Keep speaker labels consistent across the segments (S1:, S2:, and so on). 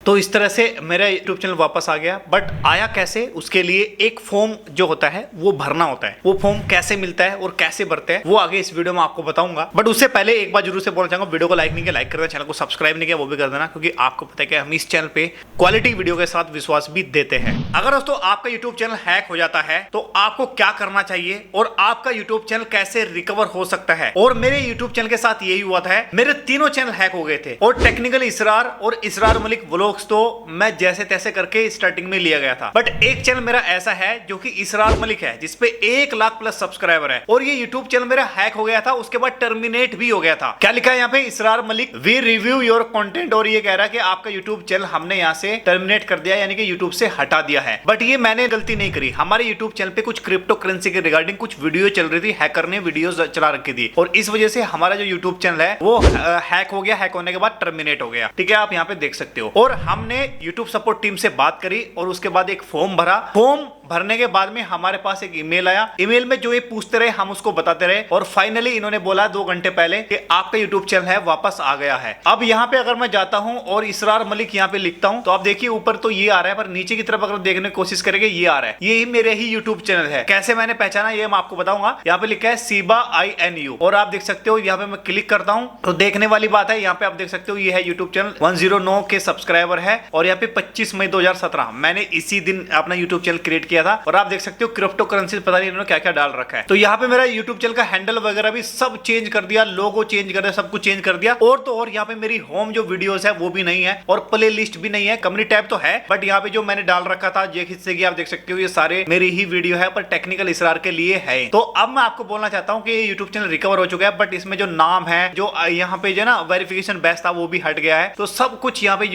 S1: तो इस तरह से मेरा यूट्यूब चैनल वापस आ गया। बट आया कैसे, उसके लिए एक फॉर्म जो होता है वो भरना होता है। वो फॉर्म कैसे मिलता है और कैसे भरते हैं वो आगे इस वीडियो में आपको बताऊंगा। बट उससे पहले एक बार जरूर से बोलना चाहूंगा, वीडियो को लाइक नहीं किया लाइक कर देना, चैनल को सब्सक्राइब नहीं किया वो भी कर देना, क्योंकि आपको पता है कि हम इस चैनल पे क्वालिटी वीडियो के साथ विश्वास भी देते हैं। अगर दोस्तों आपका यूट्यूब चैनल हैक हो जाता है तो आपको क्या करना चाहिए और आपका यूट्यूब चैनल कैसे रिकवर हो सकता है। और मेरे यूट्यूब चैनल के साथ यही हुआ था, मेरे तीनों चैनल हैक हो गए थे। और टेक्निकल इसरार और इसरार मलिक व्लॉग्स तो मैं जैसे तैसे करके स्टार्टिंग में लिया गया था। बट एक चैनल मेरा ऐसा है जो कि इसरार मलिक है, जिसपे 1 लाख प्लस सब्सक्राइबर है, और ये यूट्यूब चैनल मेरा हैक हो गया था, उसके बाद टर्मिनेट भी हो गया था। क्या लिखा है यहाँ पे, Israr Malik we review your content, और ये कह रहा है कि आपका यूट्यूब चैनल हमने यहाँ से टर्मिनेट कर दिया, यानी कि यूट्यूब से हटा दिया है। बट ये मैंने गलती नहीं करी, हमारे यूट्यूब चैनल पे कुछ क्रिप्टो करेंसी के रिगार्डिंग कुछ वीडियो चल रही थी, हैकर ने वीडियो चला रखी थी, और इस वजह से हमारा जो यूट्यूब चैनल है वो हैक हो गया। हैक होने के बाद टर्मिनेट हो गया, ठीक है, आप यहाँ पे देख सकते हो। और हमने यूट्यूब सपोर्ट टीम से बात करी और उसके बाद एक फॉर्म भरा। फॉर्म भरने के बाद में हमारे पास एक ईमेल आया। ईमेल में जो ये पूछते रहे हम उसको बताते रहे, और फाइनली इन्होंने बोला 2 घंटे पहले कि आपका यूट्यूब चैनल है वापस आ गया है। अब यहाँ पे अगर मैं जाता हूँ और इसरार मलिक यहाँ पे लिखता हूँ तो आप देखिए ऊपर तो ये आ रहा है, पर नीचे की तरफ अगर देखने की कोशिश करेंगे ये आ रहा है, ये मेरे ही यूट्यूब चैनल है। कैसे मैंने पहचाना ये मैं आपको बताऊंगा। यहाँ पे लिखा है सीबा INU, और आप देख सकते हो यहाँ पे मैं क्लिक करता हूँ तो देखने वाली बात है, यहाँ पे आप देख सकते हो ये है यूट्यूब चैनल, 109 के सब्सक्राइबर है, और यहाँ पे 25 मई 2017 मैंने इसी दिन अपना यूट्यूब चैनल क्रिएट किया था। और आप देख सकते हो क्रिप्टो करेंसी पता नहीं इन्होंने क्या क्या डाल रखा है। तो यहाँ पे मेरा यूट्यूब चैनल का हैंडल वगैरह भी सब चेंज कर दिया, लोगो चेंज कर दिया, सब कुछ चेंज कर दिया। और तो और यहाँ पे मेरी होम जो वीडियोस है वो भी नहीं है, और प्ले लिस्ट भी नहीं है। कम्युनिटी टैब तो है, बट यहाँ पे जो मैंने डाल रखा था ये हिस्से की आप देख सकते हो, ये सारे मेरी ही वीडियो है, पर टेक्निकल इसरार के लिए है। तो अब मैं आपको बोलना चाहता हूँ कि यूट्यूब चैनल रिकवर हो चुका है, बट इसमें जो नाम है, जो यहाँ पे जो ना वेरिफिकेशन बेस था वो भी हट गया है। तो सब कुछ यहाँ पे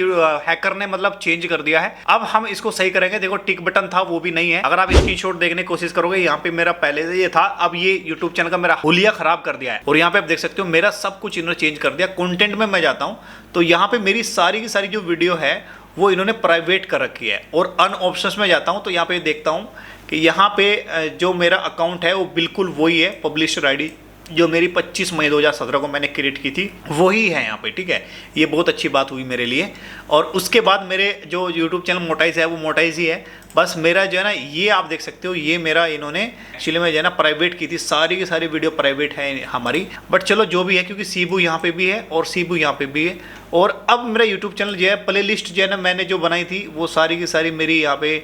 S1: हैकर ने मतलब चेंज कर दिया है। अब हम इसको सही करेंगे। देखो टिक बटन था वो भी नहीं है, अगर आप स्क्रीनशॉट देखने की कोशिश करोगे यहाँ पे मेरा पहले से ये था, अब ये यूट्यूब चैनल का मेरा हुलिया खराब कर दिया है। और यहाँ पे आप देख सकते हो मेरा सब कुछ इन्होंने चेंज कर दिया। कंटेंट में मैं जाता हूँ तो यहाँ पे मेरी सारी की सारी जो वीडियो है वो इन्होंने प्राइवेट कर रखी है। और अन ऑप्शंस में जाता हूँ तो यहाँ पे देखता हूँ कि यहाँ पे जो मेरा अकाउंट है वो बिल्कुल वही है, पब्लिशर आईडी जो मेरी 25 मई 2017 को मैंने क्रिएट की थी वही है यहाँ पे, ठीक है। ये बहुत अच्छी बात हुई मेरे लिए। और उसके बाद मेरे जो यूट्यूब चैनल मोटाइज है वो मोटाइज ही है। बस मेरा जो है ना ये आप देख सकते हो, ये मेरा इन्होंने एक्चुअली में जो है ना प्राइवेट की थी, सारी की सारी वीडियो प्राइवेट है हमारी। बट चलो जो भी है, क्योंकि सीबू यहाँ पे भी है और सीबू यहाँ पे भी है। और अब मेरा यूट्यूब चैनल जो है प्ले लिस्ट जो है ना मैंने जो बनाई थी वो सारी की सारी मेरी यहाँ पे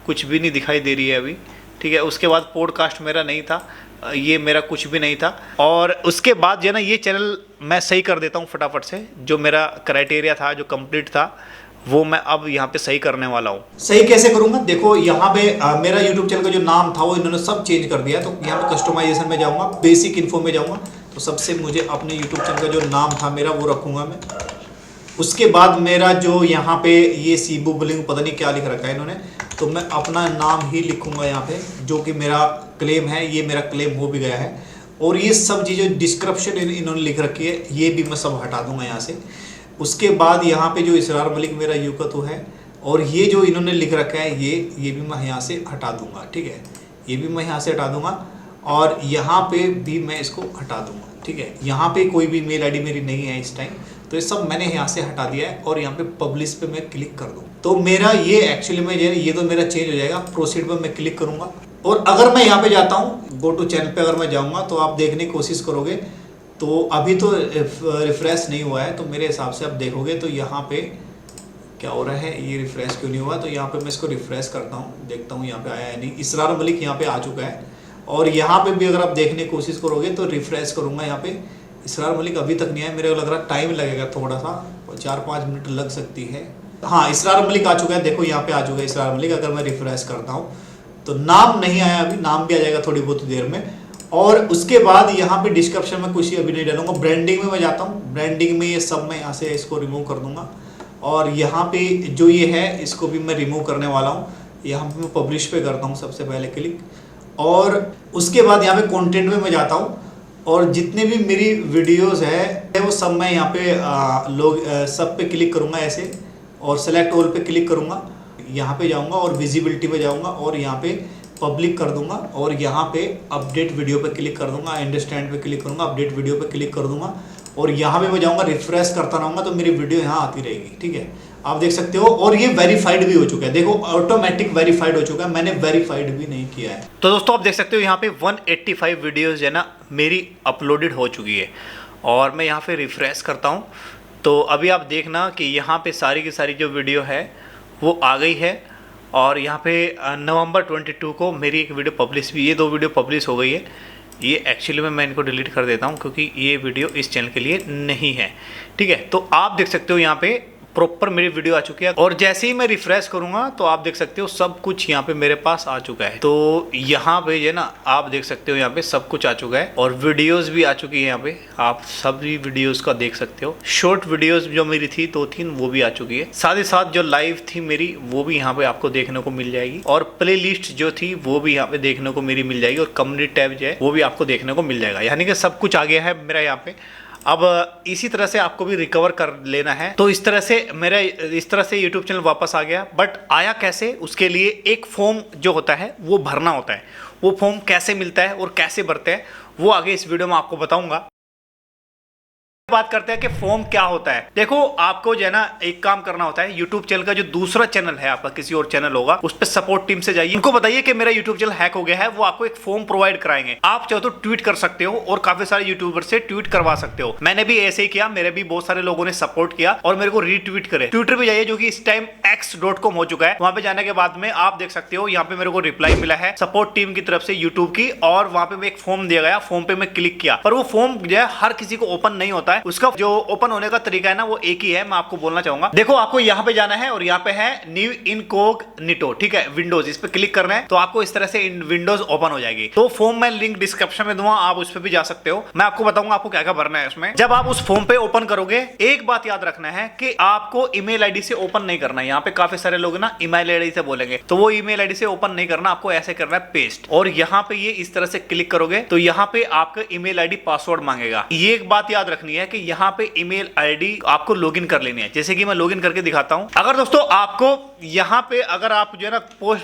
S1: कुछ भी नहीं दिखाई दे रही है अभी, ठीक है। उसके बाद पॉडकास्ट मेरा नहीं था, ये मेरा कुछ भी नहीं था। और उसके बाद जो है ना ये चैनल मैं सही कर देता हूँ फटाफट से, जो मेरा क्राइटेरिया था जो कंप्लीट था वो मैं अब यहाँ पे सही करने वाला हूँ। सही कैसे करूँगा, देखो यहाँ पे मेरा यूट्यूब चैनल का जो नाम था वो इन्होंने सब चेंज कर दिया। तो यहाँ पे कस्टमाइजेशन में जाऊँगा, बेसिक इन्फो में जाऊँगा, तो सबसे मुझे अपने यूट्यूब चैनल का जो नाम था मेरा वो रखूँगा मैं। उसके बाद मेरा जो यहाँ पे ये सीबू बुलिंग पता नहीं क्या लिख रखा है इन्होंने, तो मैं अपना नाम ही लिखूँगा यहाँ पे, जो कि मेरा क्लेम है, ये मेरा क्लेम हो भी गया है। और ये सब चीज़ें डिस्क्रिप्शन इन्होंने लिख रखी है ये भी मैं सब हटा दूंगा यहाँ से। उसके बाद यहाँ पे जो इसरार मलिक मेरा यूकतो है और ये जो इन्होंने लिख रखा है ये भी मैं यहाँ से हटा दूंगा, ठीक है। ये भी मैं यहाँ से हटा दूंगा और यहाँ पे भी मैं इसको हटा दूंगा, ठीक है। यहाँ पे कोई भी मेल आईडी मेरी नहीं है इस टाइम, तो ये सब मैंने यहाँ से हटा दिया है। और यहाँ पे पब्लिश पे मैं क्लिक कर दूँ तो मेरा ये एक्चुअली में ये तो मेरा चेंज हो जाएगा। प्रोसीड पे मैं क्लिक करूँगा और अगर मैं यहाँ पे जाता हूँ गो टू चैनल पे अगर मैं जाऊँगा तो आप देखने की कोशिश करोगे तो अभी तो रिफ्रेश नहीं हुआ है, तो मेरे हिसाब से आप देखोगे तो यहाँ पे क्या हो रहा है, ये रिफ्रेश क्यों नहीं हुआ। तो यहाँ पे मैं इसको रिफ्रेश करता हूँ, देखता हूँ यहाँ पे आया है नहीं। इसरार मलिक यहाँ पे आ चुका है और यहाँ पे भी अगर आप देखने की कोशिश करोगे तो रिफ्रेश करूँगा यहाँ पे, इसरार मलिक अभी तक नहीं आया। मेरे को लग रहा टाइम लगेगा थोड़ा सा, 4-5 मिनट लग सकती है। हाँ, इसरार मलिक आ चुका है, देखो यहाँ पे आ चुका है इसरार मलिक। अगर मैं रिफ्रेश करता हूँ तो नाम नहीं आया अभी, नाम भी आ जाएगा थोड़ी बहुत देर में। और उसके बाद यहाँ पे डिस्क्रिप्शन में कुछ अभी नहीं डालूंगा। ब्रांडिंग में मैं जाता हूँ, ब्रांडिंग में ये सब मैं यहाँ से इसको रिमूव कर दूंगा। और यहाँ पे जो ये है इसको भी मैं रिमूव करने वाला हूँ। यहाँ पे मैं पब्लिश पे करता हूँ सबसे पहले क्लिक, और उसके बाद यहाँ पे कंटेंट में मैं जाता हूँ और जितने भी मेरी वीडियोस है वो सब मैं यहाँ पे सब पे क्लिक करूँगा ऐसे, और सेलेक्ट ऑल पे क्लिक करूँगा। यहाँ पे जाऊँगा और विजिबिलिटी पे जाऊँगा और यहाँ पे पब्लिक कर दूंगा और यहाँ पे अपडेट वीडियो पे क्लिक कर दूंगा, अंडरस्टैंड पे क्लिक करूँगा, अपडेट वीडियो पे क्लिक कर दूंगा और यहाँ पे मैं जाऊँगा रिफ्रेश करता रहूँगा तो मेरी वीडियो यहाँ आती रहेगी, ठीक है। आप देख सकते हो, और ये वेरीफाइड भी हो चुका है। देखो ऑटोमेटिक वेरीफाइड हो चुका है, मैंने वेरीफाइड भी नहीं किया है। तो दोस्तों आप देख सकते हो यहाँ पे 185 वीडियोस है ना मेरी अपलोडेड हो चुकी है, और मैं यहाँ पे रिफ्रेश करता हूँ तो अभी आप देखना कि यहाँ पे सारी की सारी जो वीडियो है वो आ गई है। और यहाँ पे नवंबर 22 को मेरी एक वीडियो पब्लिश हुई, ये 2 वीडियो पब्लिश हो गई है। ये एक्चुअली में मैं इनको डिलीट कर देता हूँ क्योंकि ये वीडियो इस चैनल के लिए नहीं है, ठीक है। तो आप देख सकते हो यहाँ पे प्रॉपर मेरी वीडियो आ चुकी है, और जैसे ही मैं रिफ्रेश करूंगा तो आप देख सकते हो सब कुछ यहाँ पे मेरे पास आ चुका है। तो यहाँ पे ये ना आप देख सकते हो यहाँ पे सब कुछ आ चुका है, और वीडियोस भी आ चुकी है। यहाँ पे आप सभी वीडियोस का देख सकते हो। शॉर्ट वीडियोस जो मेरी थी 2-3 वो भी आ चुकी है, साथ ही साथ जो लाइव थी मेरी वो भी यहाँ पे आपको देखने को मिल जाएगी, और प्ले लिस्ट जो थी वो भी यहाँ पे देखने को मेरी मिल जाएगी, और कम्युनिटी टैब जो है वो भी आपको देखने को मिल जाएगा। यानी कि सब कुछ आ गया है मेरा यहाँ पे। अब इसी तरह से आपको भी रिकवर कर लेना है। तो इस तरह से यूट्यूब चैनल वापस आ गया, बट आया कैसे, उसके लिए एक फॉर्म जो होता है वो भरना होता है। वो फॉर्म कैसे मिलता है और कैसे भरते हैं वो आगे इस वीडियो में आपको बताऊंगा। बात करते हैं कि फॉर्म क्या होता है। देखो आपको जो है ना एक काम करना होता है, YouTube चैनल का जो दूसरा चैनल है आपका, किसी और चैनल होगा, उस पर सपोर्ट टीम से जाइए, उनको बताइए कि मेरा YouTube चैनल हैक हो गया है। वो आपको एक फॉर्म प्रोवाइड कराएंगे। आप चाहो तो ट्वीट कर सकते हो, और काफी सारे यूट्यूबर से ट्वीट करवा सकते हो। मैंने भी ऐसे ही किया, मेरे भी बहुत सारे लोगों ने सपोर्ट किया और मेरे को रीट्वीट करे। ट्विटर पे जाइए जो कि इस टाइम x.com हो चुका है। वहां पे जाने के बाद में आप देख सकते हो यहाँ पे मेरे को रिप्लाई मिला है सपोर्ट टीम की तरफ से यूट्यूब की, और वहां पे एक फॉर्म दिया गया। फॉर्म पे मैं क्लिक किया, पर वो फॉर्म जो है हर किसी को ओपन नहीं होता है। उसका जो ओपन होने का तरीका है ना वो एक ही है, मैं आपको बोलना चाहूंगा। देखो आपको यहाँ पे जाना है, और यहाँ पे है न्यू इनकॉग्निटो, ठीक है, विंडोज, इस पे क्लिक करना है तो आपको इस तरह से विंडोज ओपन हो जाएगी। तो फॉर्म मैं लिंक डिस्क्रिप्शन में दूंगा, आप उस पे भी जा सकते हो। मैं आपको बताऊंगा आपको क्या क्या भरना है उसमें। जब आप उस फॉर्म पे ओपन करोगे, एक बात याद रखना है कि आपको ईमेल आईडी से ओपन नहीं करना है। यहाँ पे काफी सारे लोग ना ईमेल आईडी से बोलेंगे, तो वो ईमेल आईडी से ओपन नहीं करना, आपको ऐसे करना है पेस्ट, और यहाँ पे ये इस तरह से क्लिक करोगे तो यहाँ पे आपका ईमेल आईडी पासवर्ड मांगेगा। ये एक बात याद रखनी है कि यहाँ पे ईमेल आईडी आपको लॉगिन कर लेनी है। जैसे कि मैं लॉगिन करके दिखाता हूं। अगर दोस्तों आपको यहां पे अगर आप जो है ना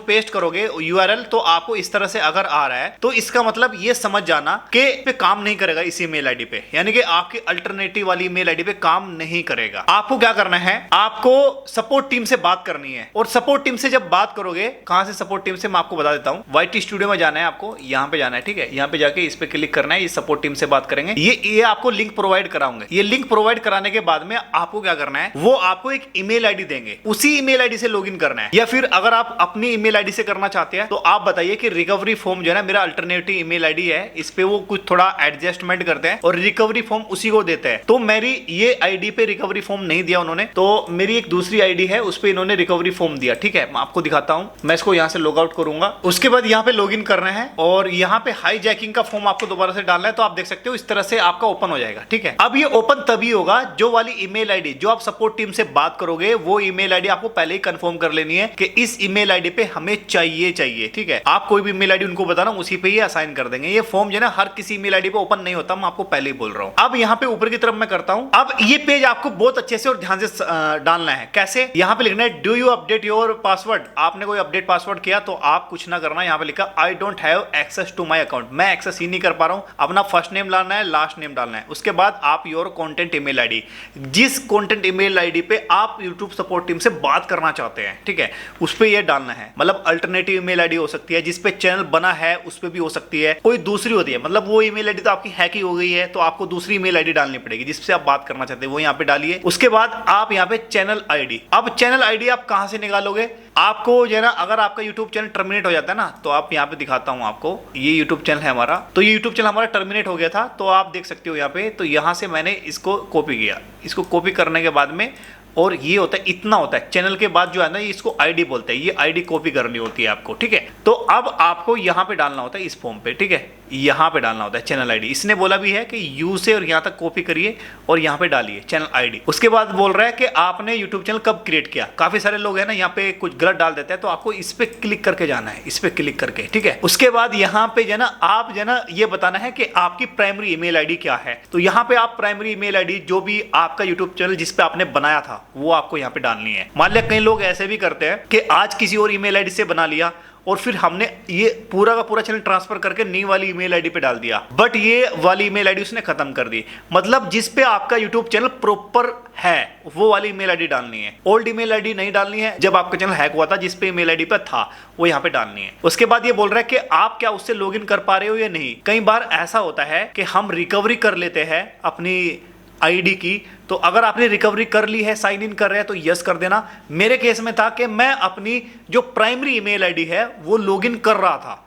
S1: पेस्ट करोगे यूआरएल, तो आपको इस तरह से अगर आ रहा है तो इसका मतलब ये समझ जाना कि पे काम नहीं करेगा इस ईमेल आईडी पे, यानी कि आपकी अल्टरनेटिव वाली ईमेल आईडी पे काम नहीं करेगा। आपको क्या करना है, आपको सपोर्ट टीम से बात करनी है, और सपोर्ट टीम से जब बात करोगे, कहां से सपोर्ट टीम से मैं आपको बता देता हूं। वाईटी स्टूडियो में जाना है आपको, यहां पे जाना है, ठीक है। यहां पे जाके इस पे क्लिक करना है, ये सपोर्ट टीम से बात करेंगे। ये आपको लिंक प्रोवाइड कराऊंगे। ये लिंक प्रोवाइड कराने के बाद में आपको क्या करना है, वो आपको एक ईमेल आईडी देंगे, उसी ईमेल आईडी से लॉगिन करना है। या फिर अगर आप अपनी ईमेल आईडी से करना चाहते हैं तो आप बताइए कि रिकवरी फॉर्म जो है ना मेरा अल्टरनेटिव ईमेल आईडी है, इस पे वो कुछ थोड़ा एडजस्टमेंट करते हैं और रिकवरी फॉर्म उसी को देते हैं। तो मेरी ये आईडी पे रिकवरी फॉर्म नहीं दिया उन्होंने, तो मेरी एक दूसरी आईडी है उस पे इन्होंने रिकवरी फॉर्म दिया, ठीक है। मैं आपको दिखाता हूं, मैं इसको यहां से लॉग आउट करूंगा। उसके बाद यहां पे लॉगिन करना है, और यहां पे हाईजैकिंग का फॉर्म आपको दोबारा से डालना है। तो आप देख सकते हो इस तरह से आपका ओपन हो जाएगा, ठीक है। अब ये ओपन तभी होगा जो वाली ईमेल आईडी जो आप सपोर्ट टीम से बात करोगे, वो ईमेल आईडी आपको पहले ही कंफर्म कर लेनी है कि इस ईमेल आईडी पे हमें चाहिए, ठीक है। आप कोई भी ईमेल आईडी उनको बताना, उसी पे ये असाइन कर देंगे। ये फॉर्म जो है ना हर किसी ईमेल आईडी पे ओपन नहीं होता, मैं आपको पहले ही बोल रहा हूं। अब यहाँ पे ऊपर की तरफ मैं करता हूं। अब ये पेज आपको बहुत अच्छे से और ध्यान से डालना है। कैसे, यहाँ पे लिखना है do you update your password. आपने कोई अपडेट पासवर्ड किया तो आप कुछ ना करना, यहाँ पे लिखा I don't have access to my account. मैं एक्सेस ही नहीं कर पा रहा हूं। अपना फर्स्ट नेम डालना है, लास्ट नेम डालना है। उसके बाद आप योर कंटेंट ईमेल आईडी, जिस कंटेंट ईमेल आईडी पे आप यूट्यूब सपोर्ट टीम से बात करना चाहते हैं, ठीक है, उस पे ये डालना है। मतलब अल्टरनेटिव ईमेल आईडी हो सकती है, जिस पे चैनल बना है उस पे भी हो सकती है, कोई दूसरी होती है। मतलब वो ईमेल आईडी तो आपकी हैक ही हो गई है, तो आपको दूसरी ईमेल आईडी डालनी पड़ेगी जिससे आप बात करना चाहते हैं, वो यहाँ पे डालिए। उसके बाद आप यहाँ पे चैनल आईडी, अब चैनल आईडी आप कहां से निकालोगे, आपको जो है ना अगर आपका यूट्यूब चैनल टर्मिनेट हो जाता है ना, तो आप यहाँ पे दिखाता हूँ आपको, ये यूट्यूब चैनल है हमारा, तो ये यूट्यूब चैनल हमारा टर्मिनेट हो गया था, तो आप देख सकते हो यहाँ पे। तो यहाँ से मैंने इसको कॉपी किया, इसको कॉपी करने के बाद में, और ये होता है, इतना होता है चैनल के बाद जो है ना, ये इसको आईडी बोलते हैं, ये आईडी कॉपी करनी होती है आपको, ठीक है। तो अब आपको यहाँ पे डालना होता है इस फॉर्म पे, ठीक है, यहाँ पे डालना होता है चैनल आईडी। इसने बोला भी है कि यू से और यहाँ तक कॉपी करिए और यहाँ पे डालिए चैनल आईडी। उसके बाद बोल रहा है कि आपने यूट्यूब चैनल कब क्रिएट किया। काफी सारे लोग हैं ना यहाँ पे कुछ गलत डाल देते हैं, तो आपको इस पे क्लिक करके जाना है, इस पे क्लिक करके, ठीक है। उसके बाद यहाँ पे जो ना आप जो ना ये बताना है कि आपकी प्राइमरी ईमेल आईडी क्या है। तो यहाँ पे आप प्राइमरी ईमेल आईडी जो भी आपका यूट्यूब चैनल जिस पे आपने बनाया था वो आपको यहाँ पे डालनी है। मान लिया कई लोग ऐसे भी करते हैं कि आज किसी और ईमेल आईडी से बना लिया और फिर हमने ये पूरा का पूरा चैनल ट्रांसफर करके नई वाली ईमेल आईडी पे डाल दिया, बट ये वाली ईमेल आईडी उसने खत्म कर दी। मतलब जिस पे आपका यूट्यूब चैनल प्रॉपर है वो वाली ईमेल आईडी डालनी है, ओल्ड ईमेल आईडी नहीं डालनी है। जब आपका चैनल हैक हुआ था जिस पे ईमेल आईडी पे था वो यहाँ पे डालनी है। उसके बाद ये बोल रहा है कि आप क्या उससे लॉगिन कर पा रहे हो या नहीं। कई बार ऐसा होता है कि हम रिकवरी कर लेते हैं अपनी आईडी की, तो अगर आपने रिकवरी कर ली है, साइन इन कर रहे हैं तो यस कर देना। मेरे केस में था कि मैं अपनी जो प्राइमरी ईमेल आईडी है वो लॉगिन कर रहा था,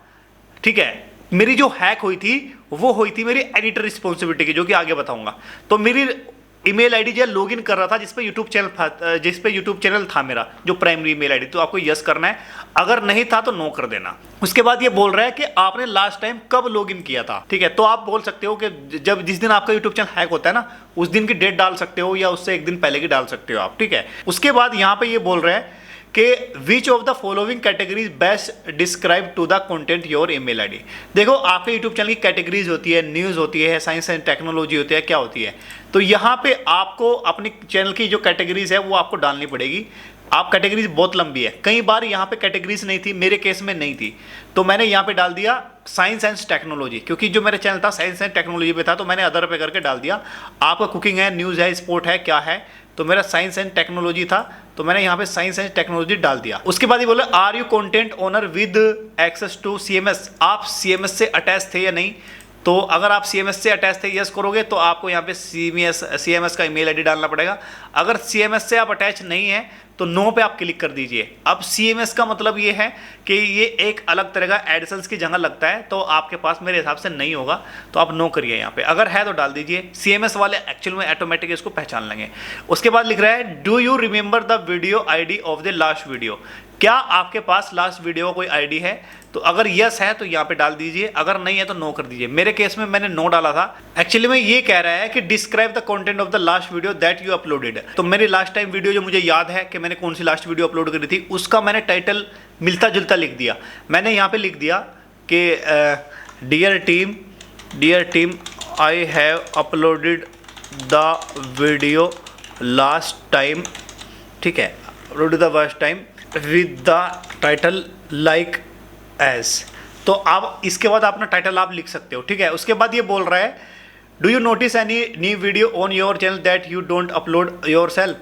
S1: ठीक है। मेरी जो हैक हुई थी वो हुई थी मेरी एडिटर रिस्पॉन्सिबिलिटी की, जो कि आगे बताऊंगा। तो मेरी ईमेल आईडी जो लॉगिन कर रहा था जिस पे यूट्यूब चैनल था मेरा, जो प्राइमरी ईमेल आईडी, तो आपको यस करना है, अगर नहीं था तो नो कर देना। उसके बाद ये बोल रहा है कि आपने लास्ट टाइम कब लॉगिन किया था, ठीक है। तो आप बोल सकते हो कि जिस दिन आपका यूट्यूब चैनल हैक होता है ना, उस दिन की डेट डाल सकते हो या उससे एक दिन पहले की डाल सकते हो आप, ठीक है। उसके बाद यहाँ पे ये बोल रहे हैं कि which of the following categories best describe to the content your email ID. देखो आपके यूट्यूब चैनल की कैटेगरीज होती है, न्यूज़ होती है, साइंस एंड टेक्नोलॉजी होती है, क्या होती है। तो यहाँ पे आपको अपनी चैनल की जो कैटेगरीज है वो आपको डालनी पड़ेगी। आप कैटेगरीज बहुत लंबी है, कई बार यहाँ पे कैटेगरीज नहीं थी, मेरे केस में नहीं थी, तो मैंने यहाँ पे डाल दिया साइंस एंड टेक्नोलॉजी, क्योंकि जो मेरा चैनल था साइंस एंड टेक्नोलॉजी पे था, तो मैंने अदर पे करके डाल दिया। आपका कुकिंग है, न्यूज़ है, स्पोर्ट है, क्या है, तो मेरा साइंस एंड टेक्नोलॉजी था, तो मैंने यहाँ पे साइंस एंड टेक्नोलॉजी डाल दिया। उसके बाद ये बोला are you content owner with access to CMS, आप सीएमएस से अटैच थे या नहीं। तो अगर आप सीएमएस से अटैच थे, यस करोगे, तो आपको यहाँ पे सीएमएस का ईमेल आईडी डालना पड़ेगा। अगर सीएमएस से आप अटैच नहीं है तो नो पे आप क्लिक कर दीजिए। अब सीएमएस का मतलब ये है कि ये एक अलग तरह का एडसेंस की जगह लगता है, तो आपके पास मेरे हिसाब से नहीं होगा, तो आप नो करिए यहाँ पे। अगर है तो डाल दीजिए। सीएमएस वाले एक्चुअल में ऑटोमेटिक इसको पहचान लेंगे। उसके बाद लिख रहा है do you remember the video ID of the last video, क्या आपके पास लास्ट वीडियो का कोई आईडी है। तो अगर यस है तो यहाँ पे डाल दीजिए, अगर नहीं है तो नो कर दीजिए। मेरे केस में मैंने नो डाला था। एक्चुअली में ये कह रहा है कि describe the content of the last video that you uploaded. तो मेरी लास्ट टाइम वीडियो जो मुझे याद है कि मैंने कौन सी लास्ट वीडियो अपलोड करी थी, उसका मैंने टाइटल मिलता जुलता लिख दिया। मैंने यहाँ पे लिख दिया कि dear team I have uploaded the video last time, ठीक है, uploaded the first time with the title like as. तो आप इसके बाद अपना टाइटल आप लिख सकते हो, ठीक है। उसके बाद ये बोल रहा है do you notice any new video on your channel that you don't upload your self.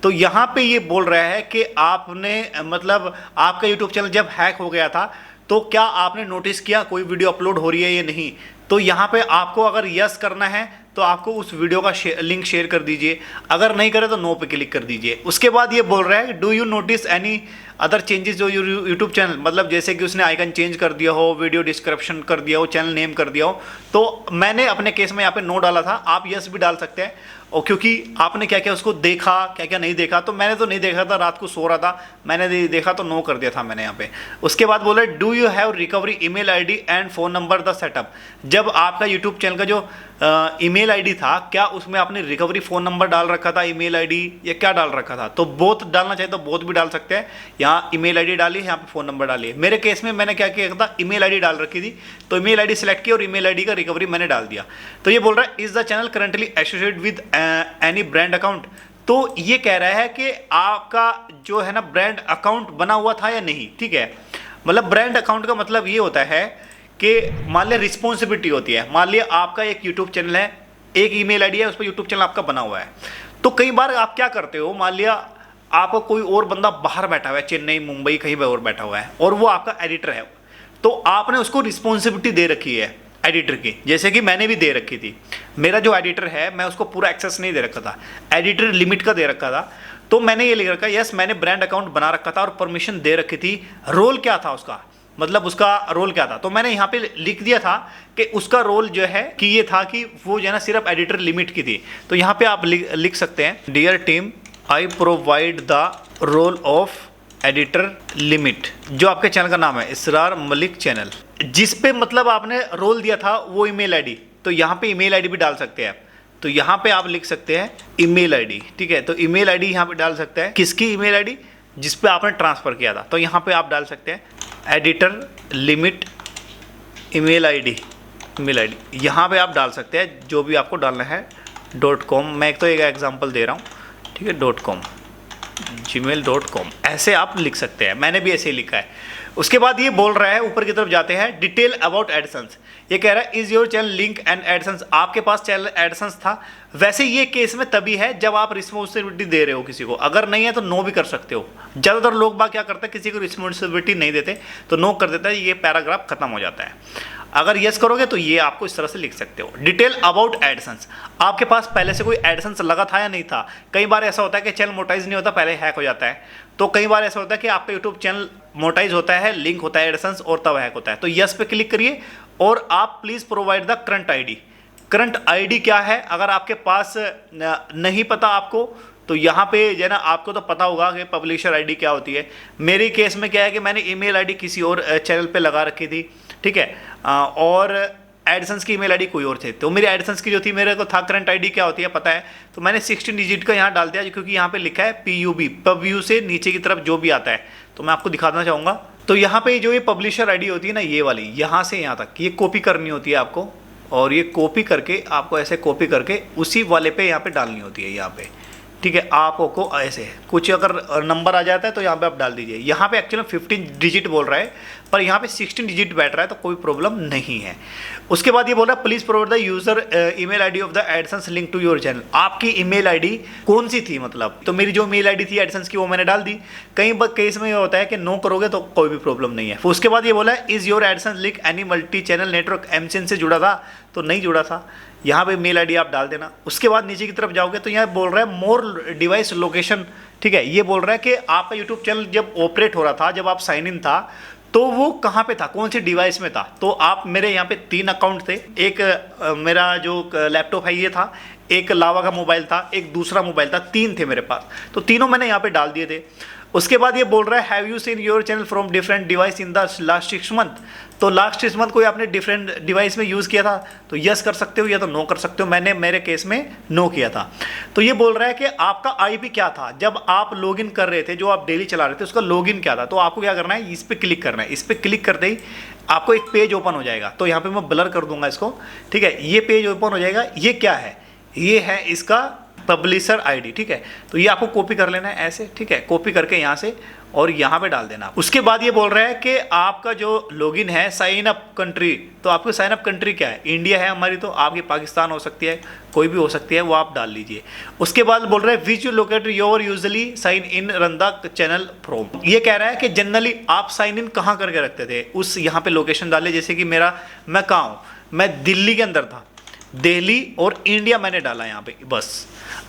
S1: तो यहाँ पे ये बोल रहा है कि आपने मतलब आपका यूट्यूब चैनल जब हैक हो गया था तो क्या आपने नोटिस किया कोई वीडियो अपलोड हो रही है या नहीं। तो यहाँ पे आपको अगर यस करना है तो आपको उस वीडियो का लिंक शेयर कर दीजिए, अगर नहीं करे तो नो पे क्लिक कर दीजिए। उसके बाद ये बोल रहा है do you notice any other changes जो यूट्यूब चैनल, मतलब जैसे कि उसने आइकन चेंज कर दिया हो, वीडियो डिस्क्रिप्शन कर दिया हो, चैनल नेम कर दिया हो। तो मैंने अपने केस में यहाँ पे नो डाला था, आप यस भी डाल सकते हैं। और क्योंकि आपने क्या क्या उसको देखा, क्या क्या नहीं देखा, तो मैंने तो नहीं देखा था, रात को सो रहा था, मैंने देखा तो नो कर दिया था मैंने यहाँ पे। उसके बाद बोला do you have recovery email ID and phone number the setup. जब आपका यूट्यूब चैनल का जो ईमेल आईडी था, क्या उसमें आपने रिकवरी फ़ोन नंबर डाल रखा था, ईमेल आईडी, या क्या डाल रखा था। तो बोथ डालना चाहिए तो बोथ भी डाल सकते हैं। यहाँ ईमेल आईडी डाली, यहाँ पे फ़ोन नंबर डालिए। मेरे केस में मैंने क्या किया था, ईमेल आईडी डाल रखी थी, तो ईमेल आईडी सेलेक्ट की और ईमेल आईडी का रिकवरी मैंने डाल दिया। तो ये बोल रहा है is the channel currently associated with any brand account. तो ये कह रहा है कि आपका जो है ना ब्रांड अकाउंट बना हुआ था या नहीं, ठीक है। मतलब ब्रांड अकाउंट का मतलब ये होता है कि मान लिया रिस्पॉन्सिबिलिटी होती है, मान लिया आपका एक यूट्यूब चैनल है, एक ईमेल आईडी है, उस पर यूट्यूब चैनल आपका बना हुआ है। तो कई बार आप क्या करते हो, मान लिया आपको कोई और बंदा बाहर बैठा हुआ है, चेन्नई, मुंबई, कहीं पर और बैठा हुआ है, और वो आपका एडिटर है, तो आपने उसको रिस्पॉन्सिबिलिटी दे रखी है एडिटर की, जैसे कि मैंने भी दे रखी थी। मेरा जो एडिटर है मैं उसको पूरा एक्सेस नहीं दे रखा था, एडिटर लिमिट का दे रखा था। तो मैंने ये लिख रखा, यस मैंने ब्रांड अकाउंट बना रखा था और परमिशन दे रखी थी। रोल क्या था उसका, मतलब उसका रोल क्या था, तो मैंने यहाँ पे लिख दिया था कि उसका रोल जो है कि ये था कि वो जो है ना सिर्फ एडिटर लिमिट की थी। तो यहाँ पे आप लिख सकते हैं dear team I provide the role of editor limit. जो आपके चैनल का नाम है इसरार मलिक चैनल, जिस पे मतलब आपने रोल दिया था वो ईमेल आईडी, तो यहाँ पे ईमेल आईडी भी डाल सकते हैं। तो यहाँ पे आप लिख सकते हैं ईमेल आईडी, ठीक है। तो ईमेल आईडी यहाँ पे डाल सकते हैं, किसकी ईमेल आईडी, जिस पे आपने ट्रांसफ़र किया था। तो यहाँ पे आप डाल सकते हैं एडिटर लिमिट ईमेल आईडी, यहाँ पे आप डाल सकते हैं जो भी आपको डालना है .com। मैं एक एग्जांपल दे रहा हूँ, ठीक है, .com। gmail.com ऐसे आप लिख सकते हैं, मैंने भी ऐसे ही लिखा है। उसके बाद ये बोल रहा है, ऊपर की तरफ जाते हैं, डिटेल अबाउट एडसेंस। ये कह रहा है is your channel link and AdSense, आपके पास चैनल एडसेंस था। वैसे ये केस में तभी है जब आप रिस्पॉन्सिबिलिटी दे रहे हो किसी को, अगर नहीं है तो नो भी कर सकते हो। ज़्यादातर लोग बात क्या करते हैं, किसी को रिस्पॉन्सिबिलिटी नहीं देते तो नो कर देता है, ये पैराग्राफ खत्म हो जाता है। अगर यस करोगे तो ये आपको इस तरह से लिख सकते हो, डिटेल अबाउट एडसेंस। आपके पास पहले से कोई एडसेंस लगा था या नहीं था। कई बार ऐसा होता है कि चैनल मोनेटाइज नहीं होता, पहले हैक हो जाता है। तो कई बार ऐसा होता है कि आपका यूट्यूब चैनल मोनेटाइज होता है, लिंक होता है एडसेंस, और तब हैक होता है। तो यस पे क्लिक करिए और आप please provide the current ID. Current ID क्या है, अगर आपके पास नहीं पता आपको तो यहाँ पे जो है ना, आपको तो पता होगा कि पब्लिशर आईडी क्या होती है। मेरे केस में क्या है कि मैंने ईमेल आईडी किसी और चैनल पे लगा रखी थी, ठीक है, और एडसेंस की ईमेल आईडी कोई और थे। तो मेरी एडसेंस की जो थी, मेरे को था करंट आईडी क्या होती है पता है, तो मैंने 16 डिजिट का यहाँ डाल दिया, क्योंकि यहाँ पे लिखा है PUB, पब्यू से नीचे की तरफ जो भी आता है। तो मैं आपको दिखाना चाहूँगा। तो यहाँ पे जो ये पब्लिशर आईडी होती है ना, ये वाली, यहाँ से यहाँ तक ये कॉपी करनी होती है आपको, और ये कॉपी करके आपको ऐसे कॉपी करके उसी वाले पे यहाँ पे डालनी होती है, यहाँ पे, ठीक है। आपको ऐसे कुछ अगर नंबर आ जाता है तो यहाँ पे आप डाल दीजिए। यहाँ पे एक्चुअली 15 डिजिट बोल रहा है, पर यहाँ पे 16 डिजिट बैठ रहा है, तो कोई प्रॉब्लम नहीं है। उसके बाद ये बोल रहा है please provide the user email ID of the AdSense link to your channel. आपकी ईमेल आईडी कौन सी थी, मतलब तो मेरी जो ईमेल आईडी थी एडसेंस की वो मैंने डाल दी। कई केस में ये होता है कि नो करोगे तो कोई भी प्रॉब्लम नहीं है। उसके बाद ये बोला है is your AdSense link any multi channel network MCN से जुड़ा था, तो नहीं जुड़ा था। यहाँ पे मेल आईडी आप डाल देना। उसके बाद नीचे की तरफ जाओगे तो यहाँ बोल रहा है मोर डिवाइस लोकेशन, ठीक है। ये बोल रहा है कि आपका यूट्यूब चैनल जब ऑपरेट हो रहा था, जब आप साइन इन था, तो वो कहाँ पे था, कौन सी डिवाइस में था। तो आप, मेरे यहाँ पे 3 अकाउंट थे। एक मेरा जो लैपटॉप है ये था, एक लावा का मोबाइल था, एक दूसरा मोबाइल था, 3 थे मेरे पास। तो तीनों मैंने यहाँ पे डाल दिए थे। उसके बाद ये बोल रहा है have you seen your channel from different device in the last 6 month. तो लास्ट 6 मंथ कोई आपने डिफरेंट डिवाइस में यूज़ किया था तो यस कर सकते हो या तो नो कर सकते हो। मैंने मेरे केस में नो किया था। तो ये बोल रहा है कि आपका आईपी क्या था जब आप लॉगिन कर रहे थे, जो आप डेली चला रहे थे उसका लॉगिन क्या था। तो आपको क्या करना है, इस पर क्लिक करना है। इस पर क्लिक करते ही आपको एक पेज ओपन हो जाएगा। तो यहाँ पर मैं ब्लर कर दूंगा इसको, ठीक है। ये पेज ओपन हो जाएगा। ये क्या है, ये है इसका पब्लिशर आईडी, ठीक है। तो ये आपको कॉपी कर लेना है ऐसे, ठीक है। कॉपी करके यहाँ से और यहाँ पे डाल देना। उसके बाद ये बोल रहा है कि आपका जो लॉगिन है साइन अप कंट्री, तो आपको साइन अप कंट्री क्या है, इंडिया है हमारी, तो आपकी पाकिस्तान हो सकती है, कोई भी हो सकती है, वो आप डाल लीजिए। उसके बाद बोल रहा है which you locate your usually sign in run the channel from. ये कह रहा है कि जनरली आप साइन इन कहाँ करके रखते थे, उस यहाँ पे लोकेशन डाले। जैसे कि मैं कहाँ हूँ, मैं दिल्ली के अंदर था, दिल्ली और इंडिया मैंने डाला यहाँ पे। बस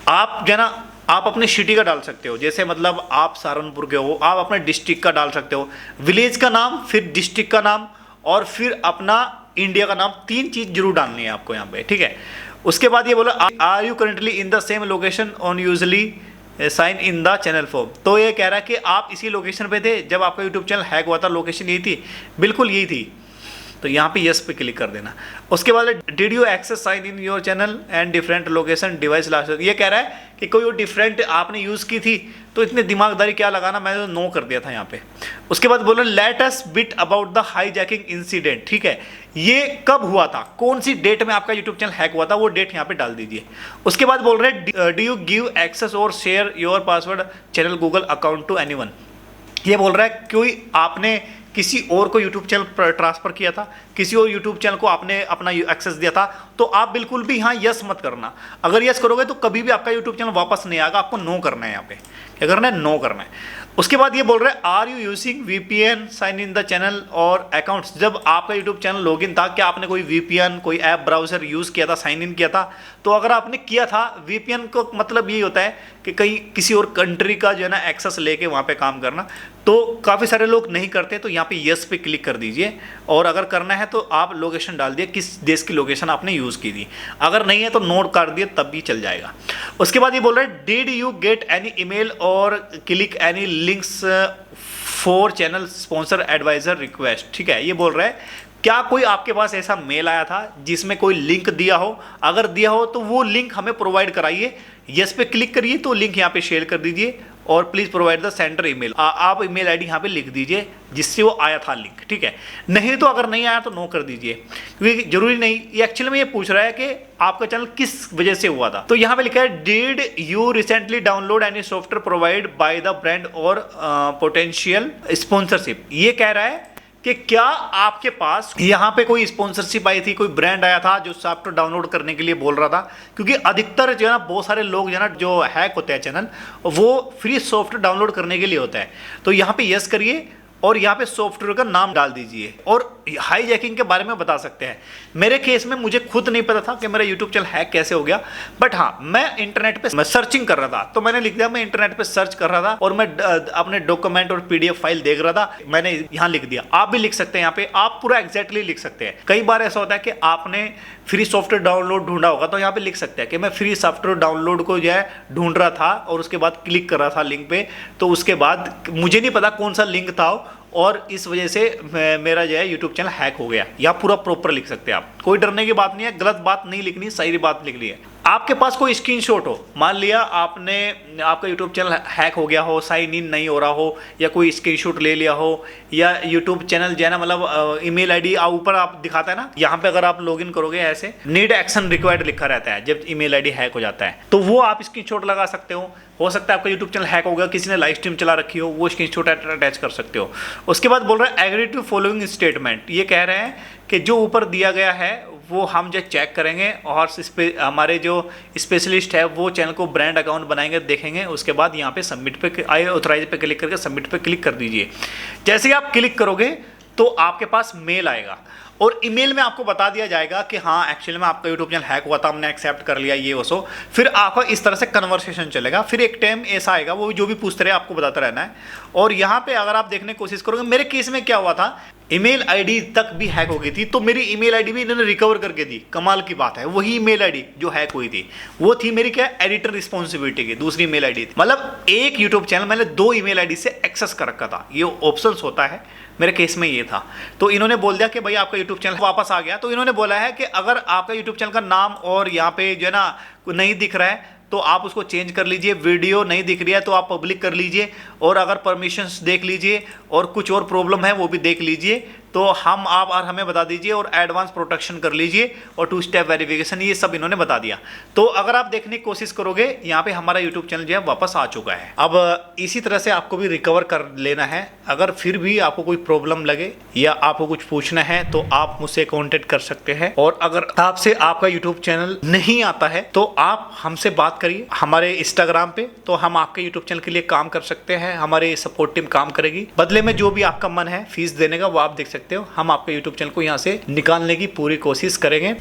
S1: आप जो है ना, आप अपने सिटी का डाल सकते हो। जैसे मतलब आप सहारनपुर के हो, आप अपने डिस्ट्रिक्ट का डाल सकते हो, विलेज का नाम, फिर डिस्ट्रिक्ट का नाम, और फिर अपना इंडिया का नाम। 3 चीज़ जरूर डालनी है आपको यहाँ पे, ठीक है। उसके बाद ये बोला are you currently in the same location on usually sign in the channel form. तो ये कह रहा है कि आप इसी लोकेशन पे थे जब आपका यूट्यूब चैनल हैक हुआ था, लोकेशन यही थी, बिल्कुल यही थी। तो यहाँ पे यस पे क्लिक कर देना। उसके बाद did you access sign in your channel and different location device last. ये कह रहा है कि कोई डिफरेंट आपने यूज़ की थी, तो इतनी दिमागदारी क्या लगाना, मैंने तो नो कर दिया था यहाँ पे। उसके बाद बोला let us bit about the hijacking incident, ठीक है। ये कब हुआ था, कौन सी डेट में आपका यूट्यूब चैनल हैक हुआ था, वो डेट यहाँ पे डाल दीजिए। उसके बाद बोल रहे हैं डू यू गिव एक्सेस और share your password channel Google account to anyone. ये बोल रहा है कोई आपने किसी और को यूट्यूब चैनल ट्रांसफ़र किया था, किसी और यूट्यूब चैनल को आपने अपना एक्सेस दिया था, तो आप बिल्कुल भी यहाँ यस मत करना। अगर यस करोगे तो कभी भी आपका यूट्यूब चैनल वापस नहीं आएगा। आपको नो करना है, यहाँ पे क्या करना है, नो करना है। उसके बाद ये बोल रहे हैं are you using VPN sign in the channel और अकाउंट्स। जब आपका यूट्यूब चैनल लॉगिन था, क्या आपने कोई VPN कोई ऐप ब्राउजर यूज़ किया था, साइन इन किया था। तो अगर आपने किया था, VPN को मतलब ये होता है कि कहीं किसी और कंट्री का जो है ना एक्सेस लेके वहाँ पे काम करना। तो काफ़ी सारे लोग नहीं करते, तो यहाँ पे यस पे क्लिक कर दीजिए। और अगर करना है तो आप लोकेशन डाल दिए, किस देश की लोकेशन आपने यूज़ की थी। अगर नहीं है तो नोट कर दिए, तब भी चल जाएगा। उसके बाद ये बोल रहे हैं did you get any email or click any links for channel sponsor advisor request, ठीक है। ये बोल रहा है क्या कोई आपके पास ऐसा मेल आया था जिसमें कोई लिंक दिया हो, अगर दिया हो तो वो लिंक हमें प्रोवाइड कराइए। यस पे क्लिक करिए तो लिंक यहाँ पे शेयर कर दीजिए और please provide the centre email. आप ईमेल आईडी यहाँ पे लिख दीजिए जिससे वो आया था लिंक, ठीक है। नहीं तो अगर नहीं आया तो नो कर दीजिए, क्योंकि जरूरी नहीं, ये एक्चुअली में ये पूछ रहा है कि आपका चैनल किस वजह से हुआ था। तो यहाँ पे लिखा है did you recently download any software provide by the brand और पोटेंशियल स्पॉन्सरशिप। ये कह रहा है कि क्या आपके पास यहाँ पे कोई स्पॉन्सरशिप आई थी, कोई ब्रांड आया था जो सॉफ्टवेयर डाउनलोड करने के लिए बोल रहा था, क्योंकि अधिकतर जो है ना बहुत सारे लोग जो है ना जो हैक होते हैं चैनल, वो फ्री सॉफ्टवेयर डाउनलोड करने के लिए होता है। तो यहाँ पे यस करिए और यहाँ पे सॉफ्टवेयर का नाम डाल दीजिए और हाईजैकिंग के बारे में बता सकते हैं। मेरे केस में मुझे खुद नहीं पता था कि मेरा यूट्यूब चैनल हैक कैसे हो गया, बट हाँ मैं इंटरनेट पे सर्चिंग कर रहा था, तो मैंने लिख दिया मैं इंटरनेट पे सर्च कर रहा था और मैं अपने डॉक्यूमेंट और पीडीएफ फाइल देख रहा था, मैंने यहाँ लिख दिया। आप भी लिख सकते हैं, यहाँ पे आप पूरा एग्जैक्टली लिख सकते हैं। कई बार ऐसा होता है कि आपने फ्री सॉफ्टवेयर डाउनलोड ढूंढा होगा, तो यहाँ पे लिख सकते हैं कि मैं फ्री सॉफ्टवेयर डाउनलोड को जो है ढूंढ रहा था और उसके बाद क्लिक कर रहा था लिंक पे, तो उसके बाद मुझे नहीं पता कौन सा लिंक था और इस वजह से मेरा जो है यूट्यूब चैनल हैक हो गया। या पूरा प्रॉपर लिख सकते हैं आप, कोई डरने की बात नहीं है, गलत बात नहीं लिखनी, सही बात लिखनी है। आपके पास कोई स्क्रीनशॉट हो, मान लिया आपका यूट्यूब चैनल हैक हो गया हो, साइन इन नहीं हो रहा हो, या कोई स्क्रीनशॉट ले लिया हो, या यूट्यूब चैनल जो है ना मतलब ईमेल आईडी ऊपर आप दिखाता है ना, यहाँ पे अगर आप लॉगिन करोगे ऐसे नीड एक्शन रिक्वायर्ड लिखा रहता है जब ईमेल आईडी हैक हो जाता है, तो वो आप स्क्रीनशॉट लगा सकते हो सकता है आपका यूट्यूब चैनल हैक हो गया, किसी ने लाइव स्ट्रीम चला रखी हो, वो स्क्रीनशॉट अटैच कर सकते हो। उसके बाद बोल रहा है एग्री टू फॉलोइंग स्टेटमेंट। ये कह रहे हैं कि जो ऊपर दिया गया है वो हम जो चेक करेंगे और हमारे जो स्पेशलिस्ट है वो चैनल को ब्रांड अकाउंट बनाएंगे, देखेंगे। उसके बाद यहाँ पे सबमिट पे ऑथराइज पे क्लिक करके सबमिट पे क्लिक कर दीजिए। जैसे ही आप क्लिक करोगे तो आपके पास मेल आएगा और ईमेल में आपको बता दिया जाएगा कि हाँ एक्चुअली में आपका यूट्यूब चैनल हैक हुआ था, हमने एक्सेप्ट कर लिया ये वो। फिर आपका इस तरह से कन्वर्सेशन चलेगा। फिर एक टाइम ऐसा आएगा वो जो भी पूछते रहे आपको बताता रहना है। और यहाँ पे अगर आप देखने की कोशिश करोगे, मेरे केस में क्या हुआ था, ईमेल आईडी तक भी हैक हो गई थी, तो मेरी ईमेल आईडी भी इन्होंने रिकवर करके दी। कमाल की बात है, वही ईमेल आईडी जो हैक हुई थी वो थी मेरी क्या एडिटर रिस्पॉन्सिबिलिटी की, दूसरी ईमेल आईडी थी। मतलब एक यूट्यूब चैनल मैंने 2 ईमेल आईडी से एक्सेस कर रखा था, ये ऑप्शंस होता है, मेरे केस में ये था। तो इन्होंने बोल दिया कि भाई आपका यूट्यूब चैनल वापस आ गया। तो इन्होंने बोला है कि अगर आपका यूट्यूब चैनल का नाम और यहाँ पे जो है ना नहीं दिख रहा है तो आप उसको चेंज कर लीजिए, वीडियो नहीं दिख रही है तो आप पब्लिक कर लीजिए, और अगर परमिशंस देख लीजिए और कुछ और प्रॉब्लम है वो भी देख लीजिए, तो आप और हमें बता दीजिए, और एडवांस प्रोटेक्शन कर लीजिए और 2 स्टेप वेरिफिकेशन, ये सब इन्होंने बता दिया। तो अगर आप देखने की कोशिश करोगे यहाँ पे हमारा यूट्यूब चैनल जो है वापस आ चुका है। अब इसी तरह से आपको भी रिकवर कर लेना है। अगर फिर भी आपको कोई प्रॉब्लम लगे या आपको कुछ पूछना है तो आप मुझसे कॉन्टेक्ट कर सकते हैं, और अगर आपसे आपका यूट्यूब चैनल नहीं आता है तो आप हमसे बात करिए हमारे इंस्टाग्राम पे, तो हम आपके यूट्यूब चैनल के लिए काम कर सकते हैं, हमारी सपोर्ट टीम काम करेगी। बदले में जो भी आपका मन है फीस देने का वो आप देख सकते हो, हम आपके यूट्यूब चैनल को यहाँ से निकालने की पूरी कोशिश करेंगे।